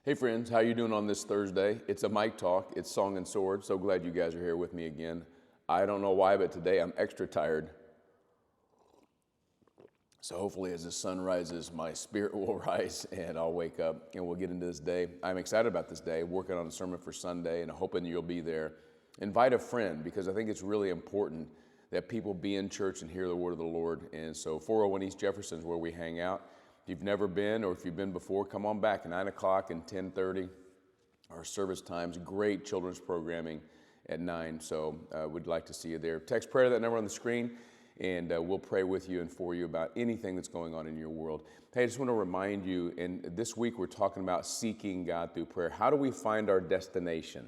Hey friends, how you doing on this Thursday? It's a mic talk. It's Song and Sword. So glad you guys are here with me again. I don't know why, but today I'm extra tired. So hopefully as the sun rises, my spirit will rise and I'll wake up and we'll get into this day. I'm excited about this day, working on a sermon for Sunday and hoping you'll be there. Invite a friend because I think it's really important that people be in church and hear the word of the Lord. And so 401 East Jefferson is where we hang out. If you've never been or if you've been before, come on back at 9 o'clock and 10:30. Our service times, great children's programming at 9. So we'd like to see you there. Text prayer to that number on the screen, and we'll pray with you and for you about anything that's going on in your world. Hey, I just want to remind you, and this week we're talking about seeking God through prayer. How do we find our destination?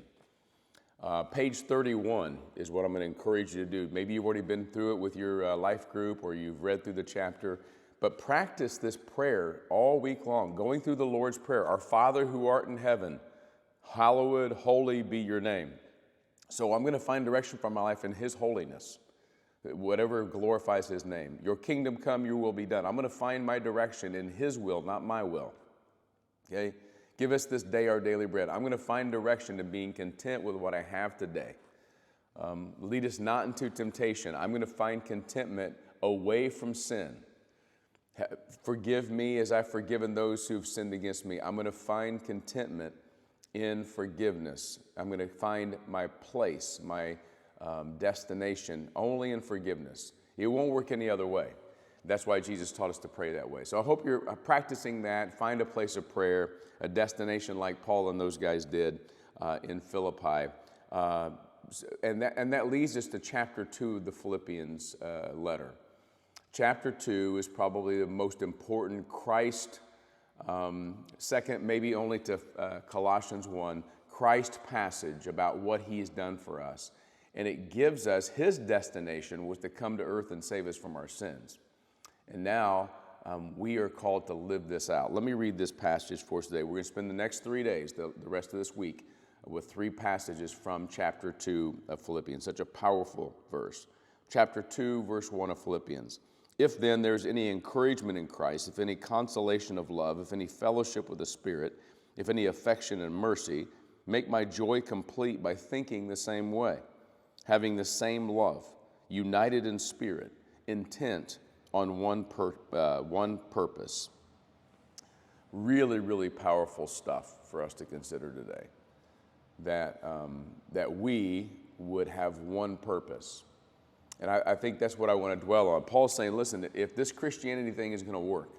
Page 31 is what I'm going to encourage you to do. Maybe you've already been through it with your life group or you've read through the chapter. But practice this prayer all week long, going through the Lord's Prayer. Our Father who art in heaven, hallowed, holy be your name. So I'm going to find direction for my life in His holiness, whatever glorifies His name. Your kingdom come, your will be done. I'm going to find my direction in His will, not my will. Okay? Give us this day our daily bread. I'm going to find direction in being content with what I have today. Lead us not into temptation. I'm going to find contentment away from sin. Forgive me as I've forgiven those who've sinned against me. I'm going to find contentment in forgiveness. I'm going to find my place, my destination only in forgiveness. It won't work any other way. That's why Jesus taught us to pray that way. So I hope you're practicing that. Find a place of prayer, a destination like Paul and those guys did in Philippi. And that leads us to chapter 2 of the Philippians letter. Chapter 2 is probably the most important Christ, second maybe only to Colossians 1, Christ passage about what He's done for us. And it gives us His destination was to come to earth and save us from our sins. And now we are called to live this out. Let me read this passage for us today. We're going to spend the next 3 days, the rest of this week, with 3 passages from chapter 2 of Philippians. Such a powerful verse. Chapter 2, verse 1 of Philippians. If then there's any encouragement in Christ, if any consolation of love, if any fellowship with the Spirit, if any affection and mercy, make my joy complete by thinking the same way, having the same love, united in spirit, intent on one purpose. Really, really powerful stuff for us to consider today. That we would have one purpose. And I think that's what I want to dwell on. Paul's saying, listen, if this Christianity thing is going to work,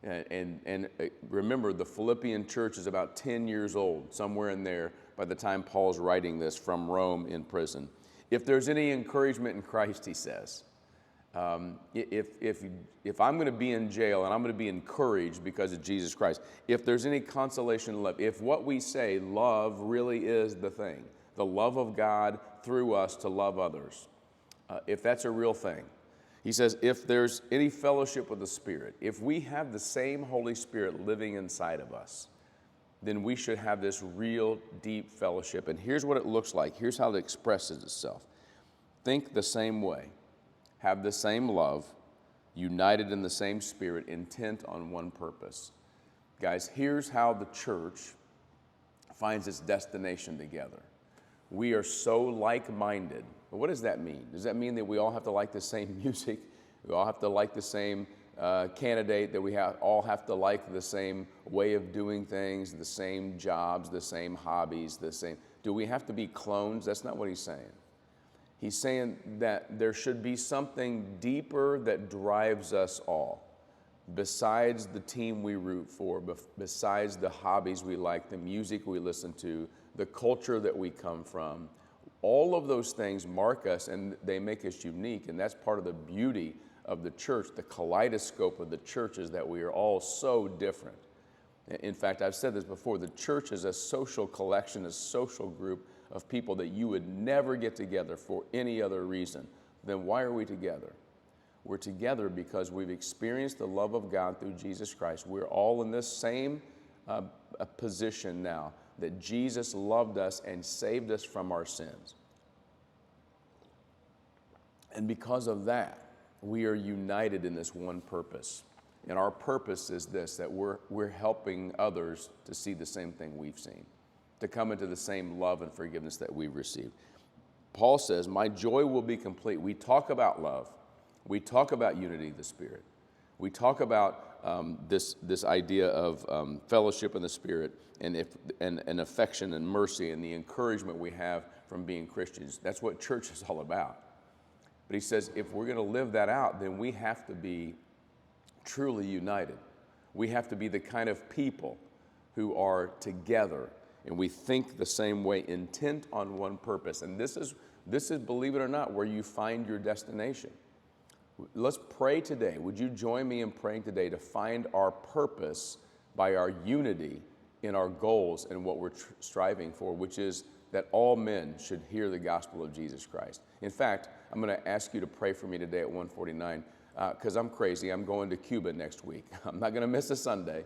and remember, the Philippian church is about 10 years old, somewhere in there, by the time Paul's writing this from Rome in prison. If there's any encouragement in Christ, he says, if I'm going to be in jail and I'm going to be encouraged because of Jesus Christ, if there's any consolation in love, if what we say, love really is the thing, the love of God through us to love others, if that's a real thing. He says, if there's any fellowship with the Spirit, if we have the same Holy Spirit living inside of us, then we should have this real deep fellowship. And here's what it looks like. Here's how it expresses itself. Think the same way, have the same love, united in the same spirit, intent on one purpose. Guys, here's how the church finds its destination together. We are so like-minded. What does that mean? Does that mean that we all have to like the same music? We all have to like the same candidate, that we all have to like the same way of doing things, the same jobs, the same hobbies, the same... Do we have to be clones? That's not what he's saying. He's saying that there should be something deeper that drives us all, besides the team we root for, besides the hobbies we like, the music we listen to, the culture that we come from. All of those things mark us and they make us unique, and that's part of the beauty of the church. The kaleidoscope of the church is that we are all so different. In fact, I've said this before, the church is a social collection, a social group of people that you would never get together for any other reason. Then why are we together? We're together because we've experienced the love of God through Jesus Christ. We're all in this same position now, that Jesus loved us and saved us from our sins. And because of that, we are united in this one purpose. And our purpose is this, that we're helping others to see the same thing we've seen, to come into the same love and forgiveness that we've received. Paul says, my joy will be complete. We talk about love. We talk about unity of the Spirit. We talk about this idea of fellowship in the Spirit and affection and mercy and the encouragement we have from being Christians. That's what church is all about. But he says if we're going to live that out, then we have to be truly united. We have to be the kind of people who are together and we think the same way, intent on one purpose. And this is, believe it or not, where you find your destination. Let's pray today. Would you join me in praying today to find our purpose by our unity in our goals and what we're striving for, which is that all men should hear the gospel of Jesus Christ. In fact, I'm going to ask you to pray for me today at 1:49 because I'm crazy. I'm going to Cuba next week. I'm not going to miss a Sunday,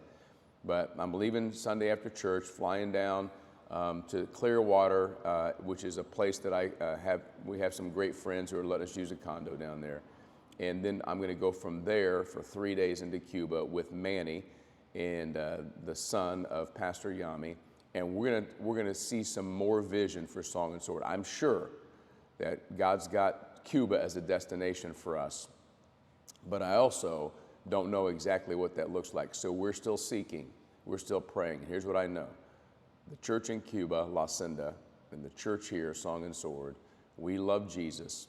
but I'm leaving Sunday after church, flying down to Clearwater, which is a place that we have some great friends who are letting us use a condo down there. And then I'm going to go from there for 3 days into Cuba with Manny and the son of Pastor Yami. And we're going to see some more vision for Song and Sword. I'm sure that God's got Cuba as a destination for us. But I also don't know exactly what that looks like. So we're still seeking. We're still praying. Here's what I know. The church in Cuba, La Senda, and the church here, Song and Sword, we love Jesus.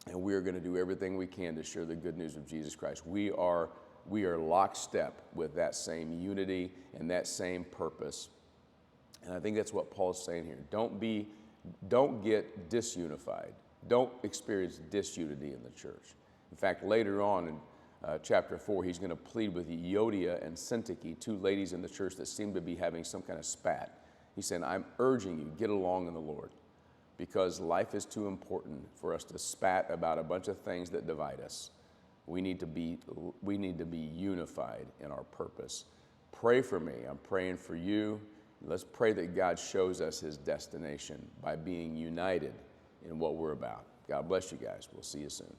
And we are going to do everything we can to share the good news of Jesus Christ. We are lockstep with that same unity and that same purpose. And I think that's what Paul's saying here. Don't get disunified. Don't experience disunity in the church. In fact, later on in chapter 4, he's going to plead with Euodia and Syntyche, two ladies in the church that seem to be having some kind of spat. He's saying, I'm urging you, get along in the Lord, because life is too important for us to spat about a bunch of things that divide us. We need to be unified in our purpose. Pray for me. I'm praying for you. Let's pray that God shows us his destination by being united in what we're about. God bless you guys. We'll see you soon.